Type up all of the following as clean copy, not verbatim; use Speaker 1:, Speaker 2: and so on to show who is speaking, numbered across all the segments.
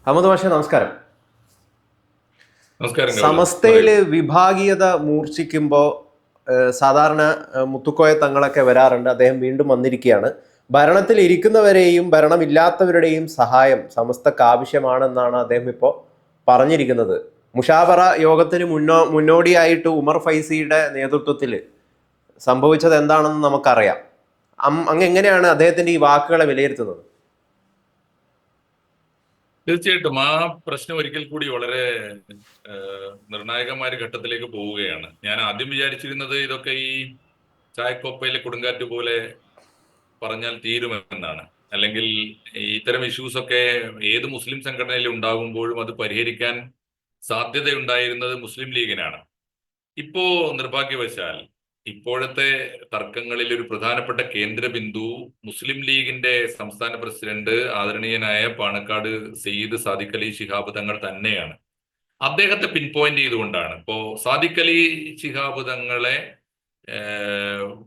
Speaker 1: അഹമ്മദ് മാഷെ നമസ്കാരം.
Speaker 2: നമസ്കാരം ഗൗതം, പറയൂ.
Speaker 1: സമസ്തയില് വിഭാഗീയത മൂർച്ഛിക്കുമ്പോൾ സാധാരണ മുത്തുക്കോയ തങ്ങളൊക്കെ വരാറുണ്ട്. അദ്ദേഹം വീണ്ടും വന്നിരിക്കുകയാണ്. ഭരണത്തിൽ ഇരിക്കുന്നവരെയും ഭരണമില്ലാത്തവരുടെയും സഹായം സമസ്തക്ക് ആവശ്യമാണെന്നാണ് അദ്ദേഹം ഇപ്പോൾ പറഞ്ഞിരിക്കുന്നത്. മുഷാവറ യോഗത്തിന് മുന്നോടിയായിട്ട് ഉമർ ഫൈസിയുടെ നേതൃത്വത്തിൽ സംഭവിച്ചത് എന്താണെന്ന് നമുക്കറിയാം. അങ്ങ് എങ്ങനെയാണ് അദ്ദേഹത്തിന്റെ ഈ വാക്കുകളെ വിലയിരുത്തുന്നത്?
Speaker 2: തീർച്ചയായിട്ടും ആ പ്രശ്നം ഒരിക്കൽ കൂടി വളരെ നിർണായകമായ ഒരു ഘട്ടത്തിലേക്ക് പോവുകയാണ്. ഞാൻ ആദ്യം വിചാരിച്ചിരുന്നത് ഇതൊക്കെ ഈ ചായക്കോപ്പയിലെ കൊടുങ്കാറ്റ് പോലെ പറഞ്ഞാൽ തീരുമെന്നാണ്. അല്ലെങ്കിൽ ഇത്തരം ഇഷ്യൂസ് ഒക്കെ ഏത് മുസ്ലിം സംഘടനയിൽ ഉണ്ടാകുമ്പോഴും അത് പരിഹരിക്കാൻ സാധ്യതയുണ്ടായിരുന്നത് മുസ്ലിം ലീഗിനാണ്. ഇപ്പോ നിർഭാഗ്യവശാൽ ഇപ്പോഴത്തെ തർക്കങ്ങളിൽ ഒരു പ്രധാനപ്പെട്ട കേന്ദ്ര ബിന്ദു മുസ്ലിം ലീഗിന്റെ സംസ്ഥാന പ്രസിഡന്റ് ആദരണീയനായ പാണക്കാട് സയ്യിദ് സാദിഖ് അലി ശിഹാബ് തങ്ങൾ തന്നെയാണ്. അദ്ദേഹത്തെ പിൻ പോയിന്റ് ചെയ്തുകൊണ്ടാണ്, ഇപ്പോ സാദിഖ് അലി ശിഹാബ് തങ്ങളെ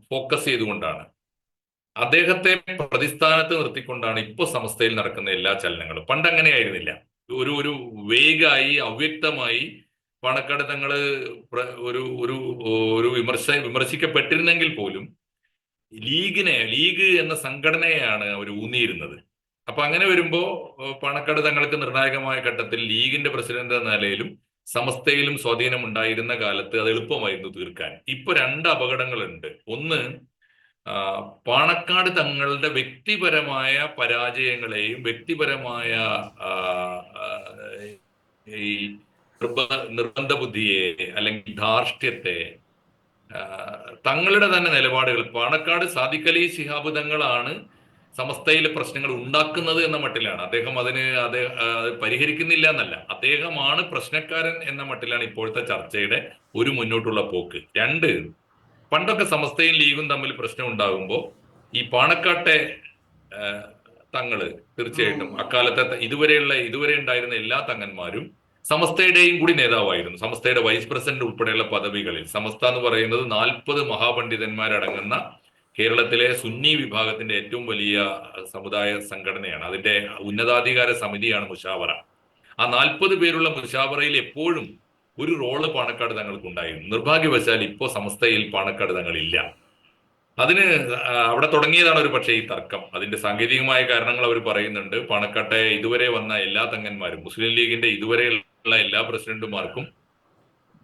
Speaker 2: ഫോക്കസ് ചെയ്തുകൊണ്ടാണ്, അദ്ദേഹത്തെ പ്രതിസ്ഥാനത്ത് നിർത്തിക്കൊണ്ടാണ് ഇപ്പോൾ സമസ്തയിൽ നടക്കുന്ന എല്ലാ ചലനങ്ങളും. പണ്ട് അങ്ങനെയായിരുന്നില്ല. ഒരു ഒരു വേഗായി അവ്യക്തമായി പാണക്കാട് തങ്ങള് ഒരു ഒരു ഒരു വിമർശിക്കപ്പെട്ടിരുന്നെങ്കിൽ പോലും ലീഗ് എന്ന സംഘടനയെയാണ് അവർ ഊന്നിയിരുന്നത്. അപ്പൊ അങ്ങനെ വരുമ്പോ പാണക്കാട് തങ്ങൾക്ക് നിർണായകമായ ഘട്ടത്തിൽ ലീഗിന്റെ പ്രസിഡന്റ് എന്ന നിലയിലും സമസ്തയിലും സ്വാധീനം ഉണ്ടായിരുന്ന കാലത്ത് അത് എളുപ്പമായിരുന്നു തീർക്കാൻ. ഇപ്പൊ രണ്ട് അപകടങ്ങളുണ്ട്. ഒന്ന്, പാണക്കാട് തങ്ങളുടെ വ്യക്തിപരമായ പരാജയങ്ങളെയും വ്യക്തിപരമായ ആ, ആ, ഈ നിർബന്ധ ബുദ്ധിയെ അല്ലെങ്കിൽ ധാർഷ്ട്യത്തെ, തങ്ങളുടെ തന്നെ നിലപാടുകൾ, പാണക്കാട് സാദിഖ് അലി ശിഹാബ് തങ്ങളാണ് സമസ്തയിലെ പ്രശ്നങ്ങൾ ഉണ്ടാക്കുന്നത് എന്ന മട്ടിലാണ് അദ്ദേഹം അത് പരിഹരിക്കുന്നില്ല എന്നല്ല, അദ്ദേഹമാണ് പ്രശ്നക്കാരൻ എന്ന മട്ടിലാണ് ഇപ്പോഴത്തെ ചർച്ചയുടെ ഒരു മുന്നോട്ടുള്ള പോക്ക്. രണ്ട്, പണ്ടൊക്കെ സമസ്തയും ലീഗും തമ്മിൽ പ്രശ്നം ഉണ്ടാകുമ്പോൾ ഈ പാണക്കാട്ടെ തങ്ങള് തീർച്ചയായിട്ടും അക്കാലത്തെ ഇതുവരെ ഉണ്ടായിരുന്ന എല്ലാ തങ്ങന്മാരും സമസ്തയുടെയും കൂടി നേതാവായിരുന്നു. സമസ്തയുടെ വൈസ് പ്രസിഡന്റ് ഉൾപ്പെടെയുള്ള പദവികളിൽ, സമസ്ത എന്ന് പറയുന്നത് 40 മഹാപണ്ഡിതന്മാരടങ്ങുന്ന കേരളത്തിലെ സുന്നി വിഭാഗത്തിന്റെ ഏറ്റവും വലിയ സമുദായ സംഘടനയാണ്. അതിന്റെ ഉന്നതാധികാര സമിതിയാണ് മുഷാവറ. ആ 40 പേരുള്ള മുഷാവറയിൽ എപ്പോഴും ഒരു റോള് പാണക്കാട് തങ്ങൾക്ക് ഉണ്ടായിരുന്നു. നിർഭാഗ്യവശാൽ ഇപ്പോ സമസ്തയിൽ പാണക്കാട് തങ്ങളില്ല. അതിന് അവിടെ തുടങ്ങിയതാണ് ഒരു പക്ഷേ ഈ തർക്കം. അതിന്റെ സാങ്കേതികമായ കാരണങ്ങൾ അവർ പറയുന്നുണ്ട്. പാണക്കാട്ടെ ഇതുവരെ വന്ന എല്ലാ തങ്ങന്മാരും, മുസ്ലിം ലീഗിന്റെ ഇതുവരെയുള്ള എല്ലാ പ്രസിഡന്റുമാർക്കും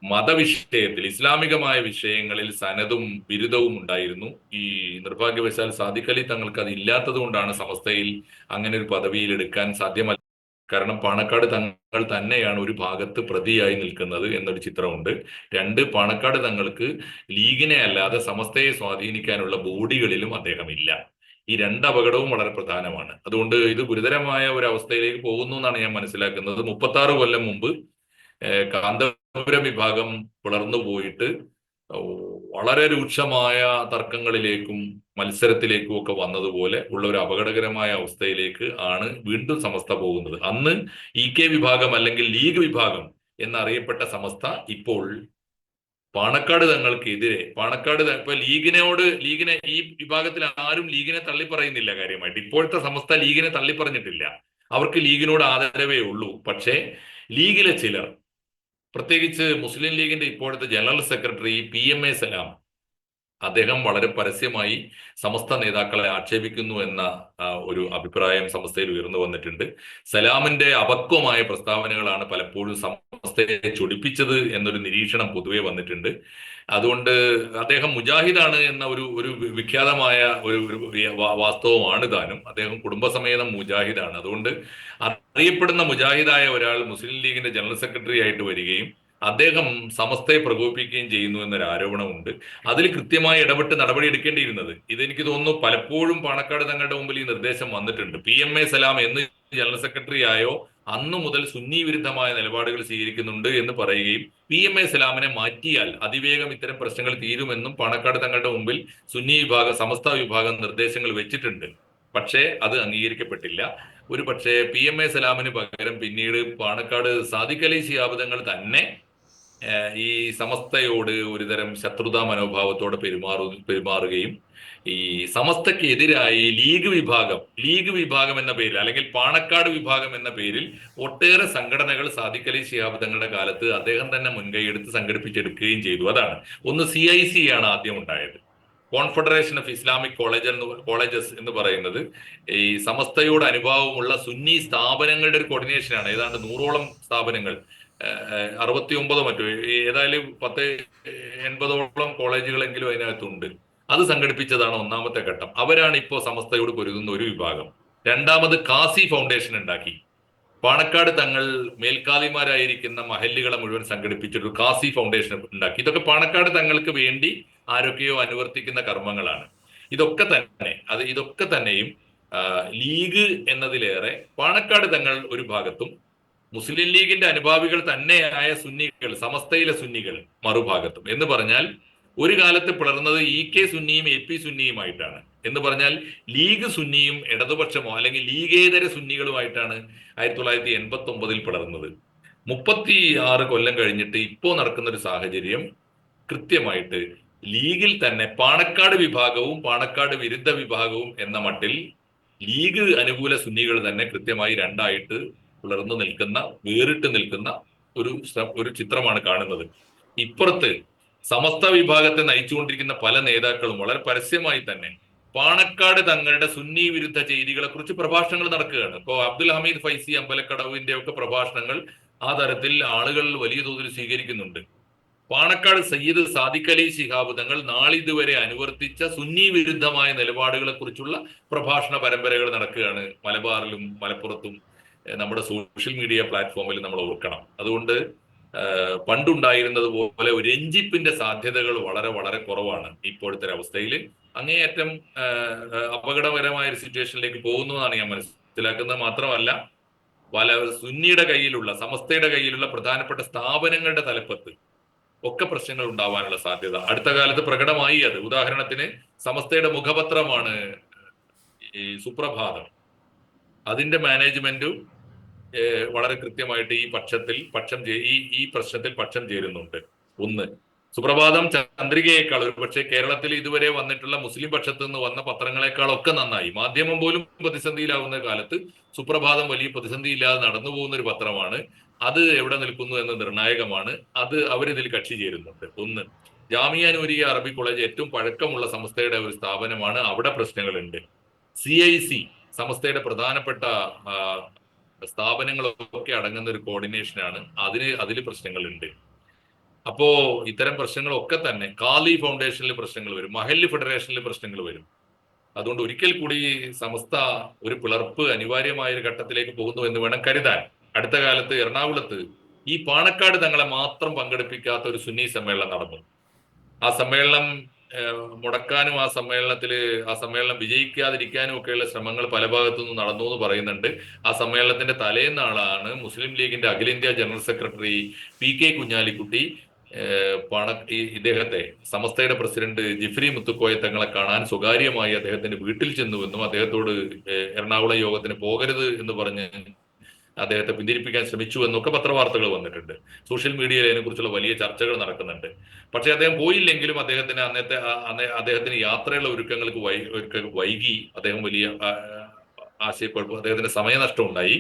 Speaker 2: മതവിഷയത്തിൽ, ഇസ്ലാമികമായ വിഷയങ്ങളിൽ സനതും ബിരുദവും ഉണ്ടായിരുന്നു. ഈ നിർഭാഗ്യവശാൽ സാദിഖ് അലി തങ്ങൾക്ക് അത് ഇല്ലാത്തത് കൊണ്ടാണ് സമസ്തയിൽ അങ്ങനെ ഒരു പദവിയിൽ എടുക്കാൻ സാധ്യമല്ല. കാരണം പാണക്കാട് തങ്ങൾ തന്നെയാണ് ഒരു ഭാഗത്ത് പ്രതിയായി നിൽക്കുന്നത് എന്നൊരു ചിത്രമുണ്ട്. രണ്ട്, പാണക്കാട് തങ്ങൾക്ക് ലീഗിനെ അല്ലാതെ സമസ്തയെ സ്വാധീനിക്കാനുള്ള ബോഡികളിലും അദ്ദേഹമില്ല. ഈ രണ്ട് അപകടവും വളരെ പ്രധാനമാണ്. അതുകൊണ്ട് ഇത് ഗുരുതരമായ ഒരു അവസ്ഥയിലേക്ക് പോകുന്നു എന്നാണ് ഞാൻ മനസ്സിലാക്കുന്നത്. 36 കൊല്ലം മുമ്പ് കാന്തപുരം വിഭാഗം പിളർന്നു പോയിട്ട് വളരെ രൂക്ഷമായ തർക്കങ്ങളിലേക്കും മത്സരത്തിലേക്കും ഒക്കെ വന്നതുപോലെ ഉള്ള ഒരു അപകടകരമായ അവസ്ഥയിലേക്ക് ആണ് വീണ്ടും സമസ്ത പോകുന്നത്. അന്ന് EK വിഭാഗം അല്ലെങ്കിൽ ലീഗ് വിഭാഗം എന്നറിയപ്പെട്ട സമസ്ത ഇപ്പോൾ പാണക്കാട് തങ്ങൾക്കെതിരെ, ഇപ്പൊ ലീഗിനെ ഈ വിഭാഗത്തിൽ ആരും ലീഗിനെ തള്ളിപ്പറയുന്നില്ല കാര്യമായിട്ട്. ഇപ്പോഴത്തെ സമസ്ത ലീഗിനെ തള്ളിപ്പറഞ്ഞിട്ടില്ല. അവർക്ക് ലീഗിനോട് ആദരവേ ഉള്ളൂ. പക്ഷേ ലീഗിലെ ചിലർ, പ്രത്യേകിച്ച് മുസ്ലിം ലീഗിന്റെ ഇപ്പോഴത്തെ ജനറൽ സെക്രട്ടറി PMA സലാം, അദ്ദേഹം വളരെ പരസ്യമായി സമസ്ത നേതാക്കളെ ആക്ഷേപിക്കുന്നു എന്ന ഒരു അഭിപ്രായം സമസ്തയിൽ ഉയർന്നു വന്നിട്ടുണ്ട്. സലാമിന്റെ അപക്വമായ പ്രസ്താവനകളാണ് പലപ്പോഴും സമസ്തയെ ചൊടിപ്പിച്ചത് എന്നൊരു നിരീക്ഷണം പൊതുവെ വന്നിട്ടുണ്ട്. അതുകൊണ്ട് അദ്ദേഹം മുജാഹിദാണ് എന്ന ഒരു ഒരു വിഖ്യാതമായ ഒരു വാസ്തവമാണ് താനും. അദ്ദേഹം കുടുംബസമേതം മുജാഹിദാണ്. അതുകൊണ്ട് അറിയപ്പെടുന്ന മുജാഹിദായ ഒരാൾ മുസ്ലിം ലീഗിന്റെ ജനറൽ സെക്രട്ടറി ആയിട്ട് വരികയും അദ്ദേഹം സമസ്തയെ പ്രകോപിപ്പിക്കുകയും ചെയ്യുന്നു എന്നൊരു ആരോപണമുണ്ട്. അതിൽ കൃത്യമായി ഇടപെട്ട് നടപടി എടുക്കേണ്ടിയിരുന്നത്, ഇതെനിക്ക് തോന്നുന്നു പലപ്പോഴും പാണക്കാട് തങ്ങളുടെ മുമ്പിൽ ഈ നിർദ്ദേശം വന്നിട്ടുണ്ട്. PMA സലാം എന്ന് ജനറൽ സെക്രട്ടറി ആയോ അന്നു മുതൽ സുന്നി വിരുദ്ധമായ നിലപാടുകൾ സ്വീകരിക്കുന്നുണ്ട് എന്ന് പറയുകയും PMA സലാമിനെ മാറ്റിയാൽ അതിവേഗം ഇത്തരം പ്രശ്നങ്ങൾ തീരുമെന്നും പാണക്കാട് തങ്ങളുടെ മുമ്പിൽ സമസ്ത വിഭാഗം നിർദ്ദേശങ്ങൾ വെച്ചിട്ടുണ്ട്. പക്ഷേ അത് അംഗീകരിക്കപ്പെട്ടില്ല. ഒരു പക്ഷേ PMA സലാമിന് പകരം പിന്നീട് പാണക്കാട് സാദിഖ് അലി ശിഹാബ് തങ്ങൾ തന്നെ ഈ സമസ്തയോട് ഒരുതരം ശത്രുതാ മനോഭാവത്തോടെ പെരുമാറുകയും ഈ സമസ്തക്കെതിരായി ലീഗ് വിഭാഗം എന്ന പേരിൽ, അല്ലെങ്കിൽ പാണക്കാട് വിഭാഗം എന്ന പേരിൽ ഒട്ടേറെ സംഘടനകൾ സാദിഖ് അലി ശിഹാബ് തങ്ങളുടെ കാലത്ത് അദ്ദേഹം തന്നെ മുൻകൈയെടുത്ത് സംഘടിപ്പിച്ചെടുക്കുകയും ചെയ്തു. അതാണ് ഒന്ന്. CIC ആണ് ആദ്യം ഉണ്ടായത്, കോൺഫെഡറേഷൻ ഓഫ് ഇസ്ലാമിക് കോളേജസ് എന്ന് പറയുന്നത് ഈ സമസ്തയോട് അനുഭാവമുള്ള സുന്നി സ്ഥാപനങ്ങളുടെ ഒരു കോർഡിനേഷനാണ്. ഏതാണ്ട് 100ഓളം സ്ഥാപനങ്ങൾ, 69 മറ്റോ, ഏതായാലും 10-80ഓളം കോളേജുകളെങ്കിലും അതിനകത്തുണ്ട്. അത് സംഘടിപ്പിച്ചതാണ് ഒന്നാമത്തെ ഘട്ടം. അവരാണ് ഇപ്പോൾ സമസ്തയോട് പൊരുതുന്ന ഒരു വിഭാഗം. രണ്ടാമത് കാസി ഫൗണ്ടേഷൻ ഉണ്ടാക്കി. പാണക്കാട് തങ്ങൾ മേൽക്കാലിമാരായിരിക്കുന്ന മഹല്ലുകളെ മുഴുവൻ സംഘടിപ്പിച്ചൊരു കാസി ഫൗണ്ടേഷൻ ഉണ്ടാക്കി. ഇതൊക്കെ പാണക്കാട് തങ്ങൾക്ക് വേണ്ടി ആരൊക്കെയോ അനുവർത്തിക്കുന്ന കർമ്മങ്ങളാണ്. ഇതൊക്കെ തന്നെയും ലീഗ് എന്നതിലേറെ പാണക്കാട് തങ്ങൾ ഒരു ഭാഗത്തും മുസ്ലിം ലീഗിന്റെ അനുഭാവികൾ തന്നെയായ സുന്നികൾ, സമസ്തയിലെ സുന്നികൾ മറുഭാഗത്തും. എന്ന് പറഞ്ഞാൽ ഒരു കാലത്ത് പിളർന്നത് EK സുന്നിയും AP സുന്നിയുമായിട്ടാണ്. എന്ന് പറഞ്ഞാൽ ലീഗ് സുന്നിയും ഇടതുപക്ഷമോ അല്ലെങ്കിൽ ലീഗേതര സുന്നികളുമായിട്ടാണ് 1989 പിളർന്നത്. 36 കൊല്ലം കഴിഞ്ഞിട്ട് ഇപ്പോൾ നടക്കുന്ന ഒരു സാഹചര്യം കൃത്യമായിട്ട് ലീഗിൽ തന്നെ പാണക്കാട് വിഭാഗവും പാണക്കാട് വിരുദ്ധ വിഭാഗവും എന്ന മട്ടിൽ ലീഗ് അനുകൂല സുന്നികൾ തന്നെ കൃത്യമായി രണ്ടായിട്ട് പിളർന്നു നിൽക്കുന്ന, വേറിട്ട് നിൽക്കുന്ന ഒരു ചിത്രമാണ് കാണുന്നത്. ഇപ്പുറത്ത് സമസ്ത വിഭാഗത്തെ നയിച്ചുകൊണ്ടിരിക്കുന്ന പല നേതാക്കളും വളരെ പരസ്യമായി തന്നെ പാണക്കാട് തങ്ങളുടെ സുന്നി വിരുദ്ധ ചെയ്തികളെ കുറിച്ച് പ്രഭാഷണങ്ങൾ നടക്കുകയാണ്. ഇപ്പോൾ അബ്ദുൽ ഹമീദ് ഫൈസി അമ്പലക്കടവിന്റെ ഒക്കെ പ്രഭാഷണങ്ങൾ ആ തരത്തിൽ ആളുകൾ വലിയ തോതിൽ സ്വീകരിക്കുന്നുണ്ട്. പാണക്കാട് സയ്യിദ് സാദിഖ് അലി ശിഹാബ് തങ്ങൾ നാളിതുവരെ അനുവർത്തിച്ച സുന്നി വിരുദ്ധമായ നിലപാടുകളെ കുറിച്ചുള്ള പ്രഭാഷണ പരമ്പരകൾ നടക്കുകയാണ് മലബാറിലും മലപ്പുറത്തും. നമ്മുടെ സോഷ്യൽ മീഡിയ പ്ലാറ്റ്ഫോമിൽ നമ്മൾ ഓർക്കണം. അതുകൊണ്ട് പണ്ടുണ്ടായിരുന്നത് പോലെ ഒരു രഞ്ജിപ്പിന്റെ സാധ്യതകൾ വളരെ വളരെ കുറവാണ് ഇപ്പോഴത്തെ അവസ്ഥയിൽ. അങ്ങേയറ്റം അപകടകരമായ ഒരു സിറ്റുവേഷനിലേക്ക് പോകുന്നു എന്നാണ് ഞാൻ മനസ്സിലാക്കുന്നത്. മാത്രമല്ല, സുന്നിയുടെ കയ്യിലുള്ള, സമസ്തയുടെ കയ്യിലുള്ള പ്രധാനപ്പെട്ട സ്ഥാപനങ്ങളുടെ തലപ്പത്ത് ഒക്കെ പ്രശ്നങ്ങൾ ഉണ്ടാവാനുള്ള സാധ്യത അടുത്ത കാലത്ത് പ്രകടമായി. അത് ഉദാഹരണത്തിന് സമസ്തയുടെ മുഖപത്രമാണ് ഈ സുപ്രഭാതം. അതിന്റെ മാനേജ്മെന്റും വളരെ കൃത്യമായിട്ട് ഈ പ്രശ്നത്തിൽ പക്ഷം ചേരുന്നുണ്ട്. ഒന്ന്, സുപ്രഭാതം ചന്ദ്രികയേക്കാൾ, ഒരുപക്ഷെ കേരളത്തിൽ ഇതുവരെ വന്നിട്ടുള്ള മുസ്ലിം പക്ഷത്ത് നിന്ന് വന്ന പത്രങ്ങളെക്കാളൊക്കെ നന്നായി, മാധ്യമം പോലും പ്രതിസന്ധിയിലാവുന്ന കാലത്ത് സുപ്രഭാതം വലിയ പ്രതിസന്ധിയില്ലാതെ നടന്നു പോകുന്ന ഒരു പത്രമാണ്. അത് എവിടെ നിൽക്കുന്നു എന്ന് നിർണായകമാണ്. അത് അവരിതിൽ കക്ഷി ചേരുന്നുണ്ട്. ഒന്ന്, ജാമിയ നൂരിയ അറബി കോളേജ് ഏറ്റവും പഴക്കമുള്ള സംസ്ഥയുടെ ഒരു സ്ഥാപനമാണ്. അവിടെ പ്രശ്നങ്ങളുണ്ട്. CIC സമസ്തയുടെ പ്രധാനപ്പെട്ട സ്ഥാപനങ്ങളൊക്കെ അടങ്ങുന്ന ഒരു കോർഡിനേഷനാണ്. അതിൽ പ്രശ്നങ്ങളുണ്ട്. അപ്പോ ഇത്തരം പ്രശ്നങ്ങളൊക്കെ തന്നെ കാലി ഫൗണ്ടേഷനിൽ പ്രശ്നങ്ങൾ വരും, മഹല്ല് ഫെഡറേഷനിൽ പ്രശ്നങ്ങൾ വരും. അതുകൊണ്ട് ഒരിക്കൽ കൂടി സമസ്ത ഒരു പിളർപ്പ് അനിവാര്യമായ ഒരു ഘട്ടത്തിലേക്ക് പോകുന്നു എന്ന് വേണം കരുതാൻ. അടുത്ത കാലത്ത് എറണാകുളത്ത് ഈ പാണക്കാട് തങ്ങളെ മാത്രം പങ്കെടുപ്പിക്കാത്ത ഒരു സുന്നി സമ്മേളനം നടന്നു. ആ സമ്മേളനം മുടക്കാനും ആ സമ്മേളനം വിജയിക്കാതിരിക്കാനും ഒക്കെയുള്ള ശ്രമങ്ങൾ പല ഭാഗത്തു നിന്നും നടന്നു എന്ന് പറയുന്നുണ്ട്. ആ സമ്മേളനത്തിന്റെ തലേന്നാളാണ് മുസ്ലിം ലീഗിന്റെ അഖിലേന്ത്യാ ജനറൽ സെക്രട്ടറി PK കുഞ്ഞാലിക്കുട്ടി ഇദ്ദേഹത്തെ, സമസ്തയുടെ പ്രസിഡന്റ് ജിഫ്രി മുത്തുക്കോയ തങ്ങളെ കാണാൻ സ്വകാര്യമായി അദ്ദേഹത്തിന്റെ വീട്ടിൽ ചെന്നുവെന്നും അദ്ദേഹത്തോട് എറണാകുളം യോഗത്തിന് പോകരുത് എന്ന് പറഞ്ഞ് അദ്ദേഹത്തെ പിന്തിരിപ്പിക്കാൻ ശ്രമിച്ചു എന്നൊക്കെ പത്രവാർത്തകൾ വന്നിട്ടുണ്ട്. സോഷ്യൽ മീഡിയയിൽ അതിനെക്കുറിച്ചുള്ള വലിയ ചർച്ചകൾ നടക്കുന്നുണ്ട്. പക്ഷെ അദ്ദേഹം പോയില്ലെങ്കിലും അദ്ദേഹത്തിന് യാത്രയുള്ള ഒരുക്കങ്ങൾക്ക് വൈകി. അദ്ദേഹം വലിയ ആശയക്കുഴപ്പം, അദ്ദേഹത്തിന് സമയനഷ്ടം ഉണ്ടായി.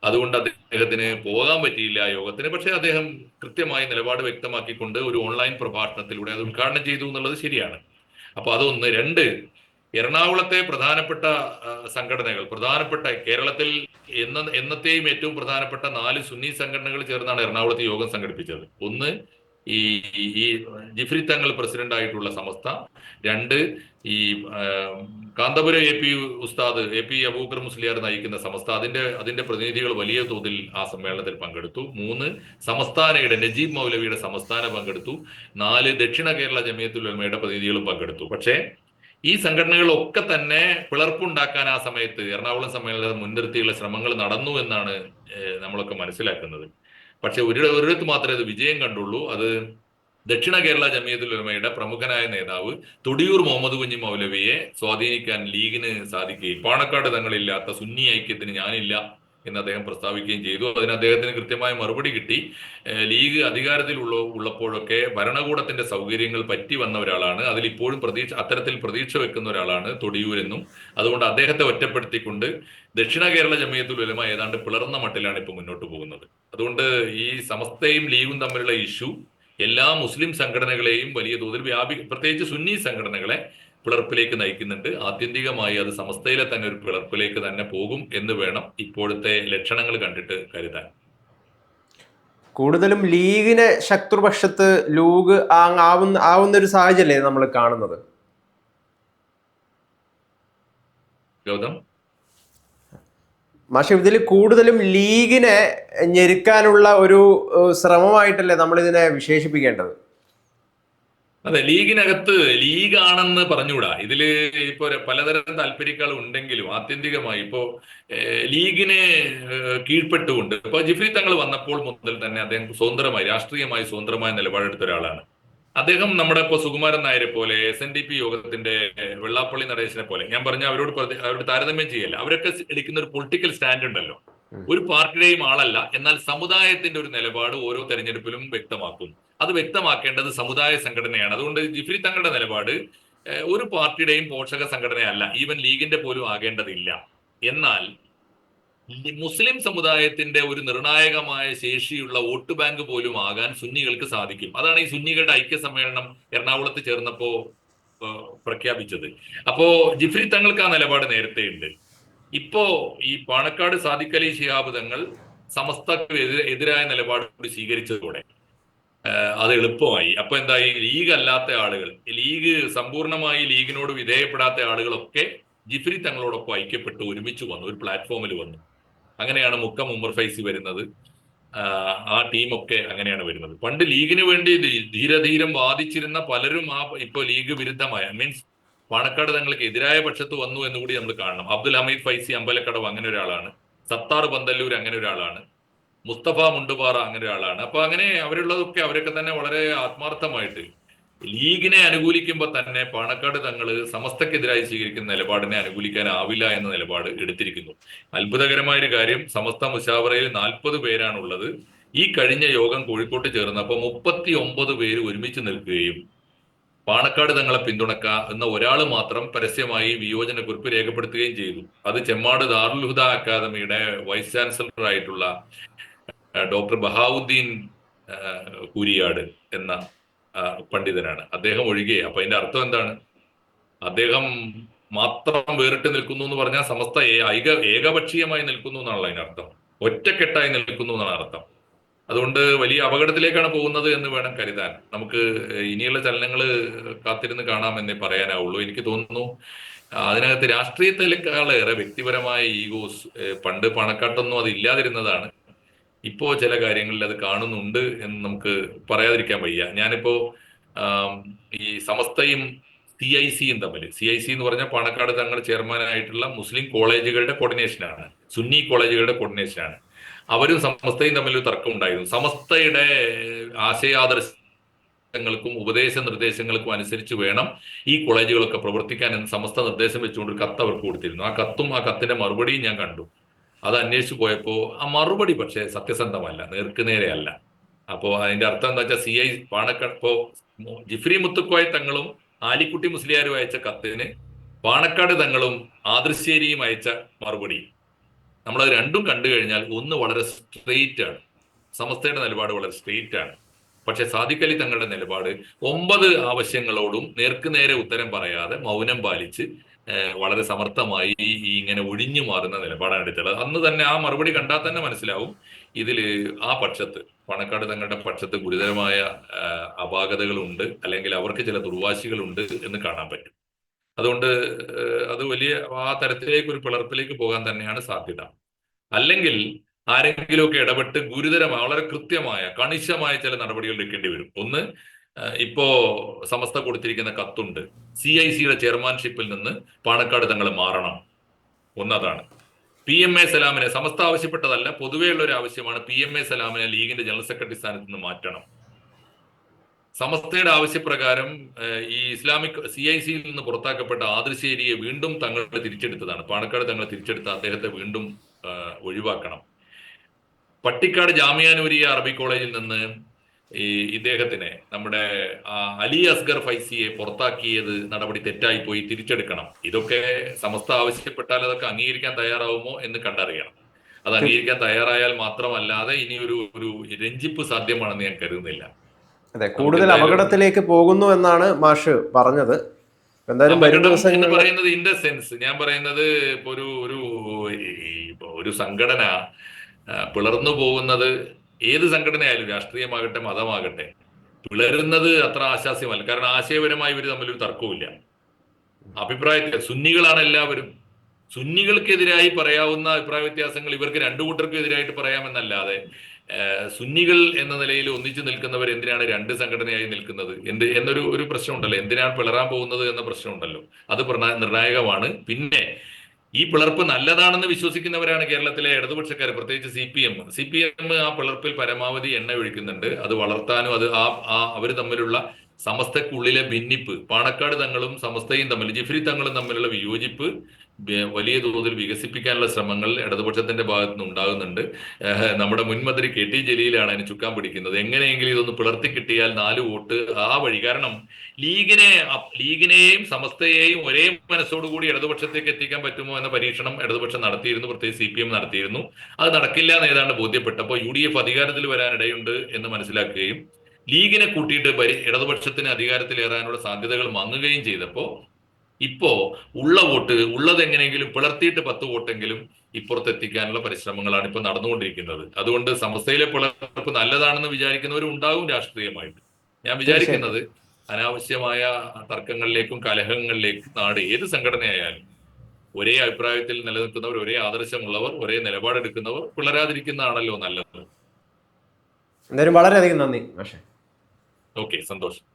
Speaker 2: അതുകൊണ്ട് അദ്ദേഹത്തിന് പോകാൻ പറ്റിയില്ല ആ യോഗത്തിന്. പക്ഷെ അദ്ദേഹം കൃത്യമായി നിലപാട് വ്യക്തമാക്കിക്കൊണ്ട് ഒരു ഓൺലൈൻ പ്രഭാഷണത്തിലൂടെ അത് ഉദ്ഘാടനം ചെയ്തു എന്നുള്ളത് ശരിയാണ്. അപ്പൊ അതൊന്ന്. രണ്ട്, എറണാകുളത്തെ പ്രധാനപ്പെട്ട സംഘടനകൾ, പ്രധാനപ്പെട്ട കേരളത്തിൽ എന്നത്തെയും ഏറ്റവും പ്രധാനപ്പെട്ട 4 സുന്നി സംഘടനകൾ ചേർന്നാണ് എറണാകുളത്ത് യോഗം സംഘടിപ്പിച്ചത്. ഒന്ന്, ഈ ജിഫ്രി തങ്ങൾ പ്രസിഡന്റ് ആയിട്ടുള്ള സമസ്ത. 2, ഈ കാന്തപുരം AP ഉസ്താദ് AP അബൂബക്കർ മുസ്ലിയാർ നയിക്കുന്ന സമസ്ത, അതിന്റെ പ്രതിനിധികൾ വലിയ തോതിൽ ആ സമ്മേളനത്തിൽ പങ്കെടുത്തു. 3, സമസ്ഥാനയുടെ നജീബ് മൗലവിയുടെ സമസ്ഥാന പങ്കെടുത്തു. 4, ദക്ഷിണ കേരള ജമിയത്തുൽ ഉലമയുടെ പ്രതിനിധികളും പങ്കെടുത്തു. പക്ഷേ ഈ സംഘടനകളൊക്കെ തന്നെ പിളർപ്പുണ്ടാക്കാൻ ആ സമയത്ത് എറണാകുളം സമ്മേളനത്തെ മുൻനിർത്തിയുള്ള ശ്രമങ്ങൾ നടന്നു എന്നാണ് നമ്മളൊക്കെ മനസ്സിലാക്കുന്നത്. പക്ഷെ ഒരിടത്ത് മാത്രമേ അത് വിജയം കണ്ടുള്ളൂ. അത് ദക്ഷിണ കേരള ജമിയത്തുൽ ഉലമയുടെ പ്രമുഖനായ നേതാവ് തൊടിയൂർ മുഹമ്മദ് കുഞ്ഞി മൗലവിയെ സ്വാധീനിക്കാൻ ലീഗിന് സാധിക്കുകയും പാണക്കാട് തങ്ങളില്ലാത്ത സുന്നി ഐക്യത്തിന് ഞാനില്ല എന്ന് അദ്ദേഹം പ്രസ്താവിക്കുകയും ചെയ്തു. അതിന് അദ്ദേഹത്തിന് കൃത്യമായ മറുപടി കിട്ടി. ലീഗ് ഉള്ളപ്പോഴൊക്കെ ഭരണകൂടത്തിന്റെ സൗകര്യങ്ങൾ പറ്റി വന്ന ഒരാളാണ്, അതിലിപ്പോഴും അത്തരത്തിൽ പ്രതീക്ഷ വെക്കുന്ന ഒരാളാണ് തൊടിയൂരെന്നും, അതുകൊണ്ട് അദ്ദേഹത്തെ ഒറ്റപ്പെടുത്തിക്കൊണ്ട് ദക്ഷിണ കേരള ജമിയത്തുൽ ഉലമ ഏതാണ്ട് പിളർന്ന മട്ടിലാണ് ഇപ്പൊ മുന്നോട്ട് പോകുന്നത്. അതുകൊണ്ട് ഈ സമസ്തയും ലീഗും തമ്മിലുള്ള ഇഷ്യൂ എല്ലാ മുസ്ലിം സംഘടനകളെയും വലിയ തോതിൽ പ്രത്യേകിച്ച് സുന്നി സംഘടനകളെ പിളർപ്പിലേക്ക് നയിക്കുന്നുണ്ട്. ആത്യന്തികമായി അത് സമസ്തയിലെ തന്നെ ഒരു പിളർപ്പിലേക്ക് തന്നെ പോകും എന്ന് വേണം ഇപ്പോഴത്തെ ലക്ഷണങ്ങൾ കണ്ടിട്ട് കരുതാൻ.
Speaker 1: കൂടുതലും ലീഗിനെ ശത്രുപക്ഷത്ത് ലൂഗ് ആവുന്ന ഒരു സാഹചര്യമല്ലേ നമ്മൾ കാണുന്നത്?
Speaker 2: ഗൗതം,
Speaker 1: പക്ഷെ ഇതിൽ കൂടുതലും ലീഗിനെ ഞെരുക്കാനുള്ള ഒരു ശ്രമമായിട്ടല്ലേ നമ്മൾ ഇതിനെ വിശേഷിപ്പിക്കേണ്ടത്?
Speaker 2: അതെ, ലീഗിനകത്ത് ലീഗാണെന്ന് പറഞ്ഞുകൂടാ. ഇതില് ഇപ്പൊ പലതരം താല്പര്യങ്ങൾ ഉണ്ടെങ്കിലും ആത്യന്തികമായി ഇപ്പോ ലീഗിനെ കീഴ്പ്പെട്ടുകൊണ്ട് ഇപ്പൊ ജിഫ്രി തങ്ങൾ വന്നപ്പോൾ മുതൽ തന്നെ അദ്ദേഹം രാഷ്ട്രീയമായി സ്വതന്ത്രമായ നിലപാടെടുത്ത ഒരാളാണ്. അദ്ദേഹം നമ്മുടെ ഇപ്പൊ സുകുമാരൻ നായരെ പോലെ, SNDP യോഗത്തിന്റെ വെള്ളാപ്പള്ളി നടേശനെ പോലെ, ഞാൻ പറഞ്ഞ അവരോട് താരതമ്യം ചെയ്യല്ല, അവരൊക്കെ എടുക്കുന്ന ഒരു പൊളിറ്റിക്കൽ സ്റ്റാൻഡ് ഉണ്ടല്ലോ, ഒരു പാർട്ടിയുടെയും ആളല്ല, എന്നാൽ സമുദായത്തിന്റെ ഒരു നിലപാട് ഓരോ തെരഞ്ഞെടുപ്പിലും വ്യക്തമാക്കും. അത് വ്യക്തമാക്കേണ്ടത് സമുദായ സംഘടനയാണ്. അതുകൊണ്ട് ജിഫ്രി തങ്ങളുടെ നിലപാട് ഒരു പാർട്ടിയുടെയും പോഷക സംഘടനയല്ല, ഈവൻ ലീഗിന്റെ പോലും ആകേണ്ടതില്ല. എന്നാൽ മുസ്ലിം സമുദായത്തിന്റെ ഒരു നിർണായകമായ ശേഷിയുള്ള വോട്ട് ബാങ്ക് പോലും ആകാൻ സുന്നികൾക്ക് സാധിക്കും. അതാണ് ഈ സുന്നികളുടെ ഐക്യ സമ്മേളനം എറണാകുളത്ത് ചേർന്നപ്പോ പ്രഖ്യാപിച്ചത്. അപ്പോ ജിഫ്രി തങ്ങൾക്ക് ആ നിലപാട് നേരത്തെ ഉണ്ട്. ഇപ്പോ ഈ പാണക്കാട് സാദിഖ് അലി ശിഹാബ് തങ്ങൾ സമസ്തക്ക് എതിരായ നിലപാട് സ്വീകരിച്ചതോടെ അത് എളുപ്പമായി. അപ്പൊ എന്തായി, ലീഗ് അല്ലാത്ത ആളുകൾ, ലീഗ് സമ്പൂർണമായി ലീഗിനോട് വിധേയപ്പെടാത്ത ആളുകളൊക്കെ ജിഫ്രി തങ്ങളോടൊപ്പം ഐക്യപ്പെട്ട് ഒരുമിച്ച് വന്നു, ഒരു പ്ലാറ്റ്ഫോമിൽ വന്നു. അങ്ങനെയാണ് മുക്കം ഉമർ ഫൈസി വരുന്നത്. ആ ടീമൊക്കെ അങ്ങനെയാണ് വരുന്നത്. പണ്ട് ലീഗിന് വേണ്ടി ധീരധീരം വാദിച്ചിരുന്ന പലരും ഇപ്പൊ ലീഗ് വിരുദ്ധമായ മീൻസ് പാണക്കാട് തങ്ങൾക്ക് എതിരായ പക്ഷത്ത് വന്നു എന്നുകൂടി നമ്മൾ കാണണം. അബ്ദുൽ ഹമീദ് ഫൈസി അമ്പലക്കടവ് അങ്ങനെ ഒരാളാണ്, സത്താർ പന്തല്ലൂർ അങ്ങനെ ഒരാളാണ്, മുസ്തഫ മുണ്ടുപാറ അങ്ങനെ ഒരാളാണ്. അപ്പൊ അങ്ങനെ അവരൊക്കെ തന്നെ വളരെ ആത്മാർത്ഥമായിട്ട് ലീഗിനെ അനുകൂലിക്കുമ്പോൾ തന്നെ പാണക്കാട് തങ്ങള് സമസ്തക്കെതിരായി സ്വീകരിക്കുന്ന നിലപാടിനെ അനുകൂലിക്കാനാവില്ല എന്ന നിലപാട് എടുത്തിരിക്കുന്നു. അത്ഭുതകരമായ ഒരു കാര്യം, സമസ്ത മുശാവറയിൽ 40 പേരാണുള്ളത്. ഈ കഴിഞ്ഞ യോഗം കോഴിക്കോട്ട് ചേർന്നപ്പോൾ 39 പേര് ഒരുമിച്ച് നിൽക്കുകയും പാണക്കാട് തങ്ങളെ പിന്തുണക്ക എന്ന ഒരാൾ മാത്രം പരസ്യമായി വിയോജനക്കുറിപ്പ് രേഖപ്പെടുത്തുകയും ചെയ്തു. അത് ചെമ്മാട് ദാറുൽ ഹുദ അക്കാദമിയുടെ വൈസ് ചാൻസലർ ആയിട്ടുള്ള ഡോക്ടർ ബഹാവുദ്ദീൻ കൂരിയാട് എന്ന പണ്ഡിതനാണ്. അദ്ദേഹം ഒഴികെ. അപ്പൊ അതിന്റെ അർത്ഥം എന്താണ്? അദ്ദേഹം മാത്രം വേറിട്ട് നിൽക്കുന്നു എന്ന് പറഞ്ഞാൽ സമസ്ത ഏകപക്ഷീയമായി നിൽക്കുന്നു എന്നാണല്ലോ അതിനർത്ഥം, ഒറ്റക്കെട്ടായി നിൽക്കുന്നു എന്നാണ് അർത്ഥം. അതുകൊണ്ട് വലിയ അപകടത്തിലേക്കാണ് പോകുന്നത് എന്ന് വേണം കരുതാൻ. നമുക്ക് ഇനിയുള്ള ചലനങ്ങൾ കാത്തിരുന്ന് കാണാമെന്നേ പറയാനാവുള്ളൂ. എനിക്ക് തോന്നുന്നു അതിനകത്ത് രാഷ്ട്രീയത്തിലേക്കാളേറെ വ്യക്തിപരമായ ഈഗോസ്, പണ്ട് പണക്കാട്ടൊന്നും അത് ഇല്ലാതിരുന്നതാണ്, ഇപ്പോ ചില കാര്യങ്ങളിൽ അത് കാണുന്നുണ്ട് എന്ന് നമുക്ക് പറയാതിരിക്കാൻ വയ്യ. ഞാനിപ്പോ ഈ സമസ്തയും CICയും തമ്മിൽ, CIC എന്ന് പറഞ്ഞാൽ പാണക്കാട് തങ്ങൾ ചെയർമാനായിട്ടുള്ള മുസ്ലിം കോളേജുകളുടെ കോർഡിനേഷനാണ്, സുന്നി കോളേജുകളുടെ കോർഡിനേഷനാണ്. അവരും സമസ്തയും തമ്മിൽ ഒരു തർക്കം ഉണ്ടായിരുന്നു. സമസ്തയുടെ ആശയാദർശങ്ങൾക്കും ഉപദേശ നിർദ്ദേശങ്ങൾക്കും അനുസരിച്ച് വേണം ഈ കോളേജുകളൊക്കെ പ്രവർത്തിക്കാൻ എന്ന് സമസ്ത നിർദ്ദേശം വെച്ചുകൊണ്ട് ഒരു കത്ത് അവർക്ക് കൊടുത്തിരുന്നു. ആ കത്തിന്റെ മറുപടിയും ഞാൻ കണ്ടു. അത് അന്വേഷിച്ചു പോയപ്പോ ആ മറുപടി പക്ഷേ സത്യസന്ധമല്ല, നേർക്കുനേരെയല്ല. അപ്പോ അതിന്റെ അർത്ഥം എന്താ വെച്ചാൽ പാണക്കാട് ഇപ്പോ ജിഫ്രി മുത്തുക്കോയ തങ്ങളും ആലിക്കുട്ടി മുസ്ലിയാരും അയച്ച കത്തിന് പാണക്കാട് തങ്ങളും ആദർശേരിയും അയച്ച മറുപടി, നമ്മളത് രണ്ടും കണ്ടു കഴിഞ്ഞാൽ ഒന്ന് വളരെ സ്ട്രെയിറ്റ് ആണ്, സമസ്തയുടെ നിലപാട് വളരെ സ്ട്രെയിറ്റ് ആണ്. പക്ഷെ സാദിഖ് അലി തങ്ങളുടെ നിലപാട് 9 ആവശ്യങ്ങളോടും നേർക്കുനേരെ ഉത്തരം പറയാതെ മൗനം പാലിച്ച് വളരെ സമർത്ഥമായി ഇങ്ങനെ ഒഴിഞ്ഞു മാറുന്ന നിലപാടാണ് എടുത്തത്. അന്ന് തന്നെ ആ മറുപടി കണ്ടാൽ തന്നെ മനസ്സിലാവും ഇതില് ആ പക്ഷത്ത്, പാണക്കാട് തങ്ങളുടെ പക്ഷത്ത് ഗുരുതരമായ അപാകതകളുണ്ട്, അല്ലെങ്കിൽ അവർക്ക് ചില ദുർവാശികളുണ്ട് എന്ന് കാണാൻ പറ്റും. അതുകൊണ്ട് അത് വലിയ ആ തരത്തിലേക്ക് ഒരു പിളർപ്പിലേക്ക് പോകാൻ തന്നെയാണ് സാധ്യത. അല്ലെങ്കിൽ ആരെങ്കിലുമൊക്കെ ഇടപെട്ട് ഗുരുതരമായ, വളരെ കൃത്യമായ, കണിശമായ ചില നടപടികൾ എടുക്കേണ്ടി വരും. ഒന്ന്, ഇപ്പോ സമസ്ത കൊടുത്തിരിക്കുന്ന കത്തുണ്ട്, CICയുടെ ചെയർമാൻഷിപ്പിൽ നിന്ന് പാണക്കാട് തങ്ങൾ മാറണം. ഒന്നതാണ്. PMA സലാമിനെ, സമസ്ത ആവശ്യപ്പെട്ടതല്ല, പൊതുവെയുള്ള ഒരു ആവശ്യമാണ്, PMA സലാമിനെ ലീഗിന്റെ ജനറൽ സെക്രട്ടറി സ്ഥാനത്ത് നിന്ന് മാറ്റണം. സമസ്തയുടെ ആവശ്യപ്രകാരം ഈ ഇസ്ലാമിക് CICയിൽ നിന്ന് പുറത്താക്കപ്പെട്ട ആദർശേരിയെ വീണ്ടും തങ്ങൾ തിരിച്ചെടുത്തതാണ്. പാണക്കാട് തങ്ങൾ തിരിച്ചെടുത്ത അദ്ദേഹത്തെ വീണ്ടും ഒഴിവാക്കണം. പട്ടിക്കാട് ജാമിയാനൂരിയ അറബി കോളേജിൽ നിന്ന് ഇദ്ദേഹത്തിനെ നമ്മുടെ അലി അസ്ഗർ ഫൈസിയെ പുറത്താക്കിയത് നടപടി തെറ്റായി പോയി, തിരിച്ചെടുക്കണം. ഇതൊക്കെ സമസ്ത ആവശ്യപ്പെട്ടാൽ അതൊക്കെ അംഗീകരിക്കാൻ തയ്യാറാവുമോ എന്ന് കണ്ടറിയണം. അത് അംഗീകരിക്കാൻ തയ്യാറായാൽ മാത്രമല്ലാതെ ഇനി ഒരു രഞ്ജിപ്പ് സാധ്യമാണെന്ന് ഞാൻ കരുതുന്നില്ല.
Speaker 1: അതെ, കൂടുതൽ അപകടത്തിലേക്ക് പോകുന്നു എന്നാണ് മാഷ് പറഞ്ഞത്. എന്തായാലും
Speaker 2: എന്ന് പറയുന്നത് ഇൻ ദ സെൻസ് ഞാൻ പറയുന്നത് ഇപ്പൊ ഒരു സംഘടന പിളർന്നു പോകുന്നത്, ഏത് സംഘടനയായാലും രാഷ്ട്രീയമാകട്ടെ മതമാകട്ടെ, പിളരുന്നത് അത്ര ആശാസ്യമല്ല. കാരണം ആശയപരമായി ഇവർ തമ്മിലൊരു തർക്കവുമില്ല. അഭിപ്രായത്തിൽ സുന്നികളാണ് എല്ലാവരും. സുന്നികൾക്കെതിരായി പറയാവുന്ന അഭിപ്രായ വ്യത്യാസങ്ങൾ ഇവർക്ക് രണ്ടു കൂട്ടർക്കും എതിരായിട്ട് പറയാമെന്നല്ലാതെ സുന്നികൾ എന്ന നിലയിൽ ഒന്നിച്ചു നിൽക്കുന്നവർ എന്തിനാണ് രണ്ട് സംഘടനയായി നിൽക്കുന്നത് എന്നൊരു പ്രശ്നമുണ്ടല്ലോ. എന്തിനാണ് പിളരാൻ പോകുന്നത് എന്ന പ്രശ്നമുണ്ടല്ലോ. അത് നിർണായകമാണ്. പിന്നെ ഈ പിളർപ്പ് നല്ലതാണെന്ന് വിശ്വസിക്കുന്നവരാണ് കേരളത്തിലെ ഇടതുപക്ഷക്കാർ, പ്രത്യേകിച്ച് സി പി എം ആ പിളർപ്പിൽ പരമാവധി എണ്ണ ഒഴിക്കുന്നുണ്ട്. അത് വളർത്താനും അത് അവർ തമ്മിലുള്ള സമസ്തക്കുള്ളിലെ ഭിന്നിപ്പ്, പാണക്കാട് തങ്ങളും സമസ്തയും തമ്മിൽ, ജിഫ്രി തങ്ങളും തമ്മിലുള്ള വിയോജിപ്പ് വലിയ തോതിൽ വികസിപ്പിക്കാനുള്ള ശ്രമങ്ങൾ ഇടതുപക്ഷത്തിന്റെ ഭാഗത്തു നിന്ന് ഉണ്ടാകുന്നുണ്ട്. നമ്മുടെ മുൻമന്ത്രി KT ജലീലാണ് അതിന് ചുക്കാൻ പിടിക്കുന്നത്. എങ്ങനെയെങ്കിലും ഇതൊന്ന് പിളർത്തി കിട്ടിയാൽ 4 വോട്ട് ആ വഴി. കാരണം ലീഗിനെയും സമസ്തയെയും ഒരേ മനസ്സോടുകൂടി ഇടതുപക്ഷത്തേക്ക് എത്തിക്കാൻ പറ്റുമോ എന്ന പരീക്ഷണം ഇടതുപക്ഷം നടത്തിയിരുന്നു, പ്രത്യേകിച്ച് CPM നടത്തിയിരുന്നു. അത് നടക്കില്ല എന്ന് ഏതാണ്ട് ബോധ്യപ്പെട്ടപ്പോൾ UDF അധികാരത്തിൽ വരാനിടയുണ്ട് എന്ന് മനസ്സിലാക്കുകയും ലീഗിനെ കൂട്ടിയിട്ട് ഇടതുപക്ഷത്തിന് അധികാരത്തിലേറാനുള്ള സാധ്യതകൾ മങ്ങുകയും ചെയ്തപ്പോൾ ഇപ്പോ ഉള്ളത് എങ്ങനെയെങ്കിലും പിളർത്തിയിട്ട് 10 വോട്ടെങ്കിലും ഇപ്പുറത്തെത്തിക്കാനുള്ള പരിശ്രമങ്ങളാണ് ഇപ്പൊ നടന്നുകൊണ്ടിരിക്കുന്നത്. അതുകൊണ്ട് സമസ്തയിലെ പിളർപ്പ് നല്ലതാണെന്ന് വിചാരിക്കുന്നവരും ഉണ്ടാകും രാഷ്ട്രീയമായിട്ട്. ഞാൻ വിചാരിക്കുന്നത് അനാവശ്യമായ തർക്കങ്ങളിലേക്കും കലഹങ്ങളിലേക്കും നാട് ഏത് സംഘടനയായാലും ഒരേ അഭിപ്രായത്തിൽ നിലനിൽക്കുന്നവർ, ഒരേ ആദർശമുള്ളവർ, ഒരേ നിലപാടെടുക്കുന്നവർ പിളരാതിരിക്കുന്നതാണല്ലോ നല്ലത്.
Speaker 1: എന്തായാലും വളരെയധികം നന്ദി.
Speaker 2: ഓക്കെ, സന്തോഷം.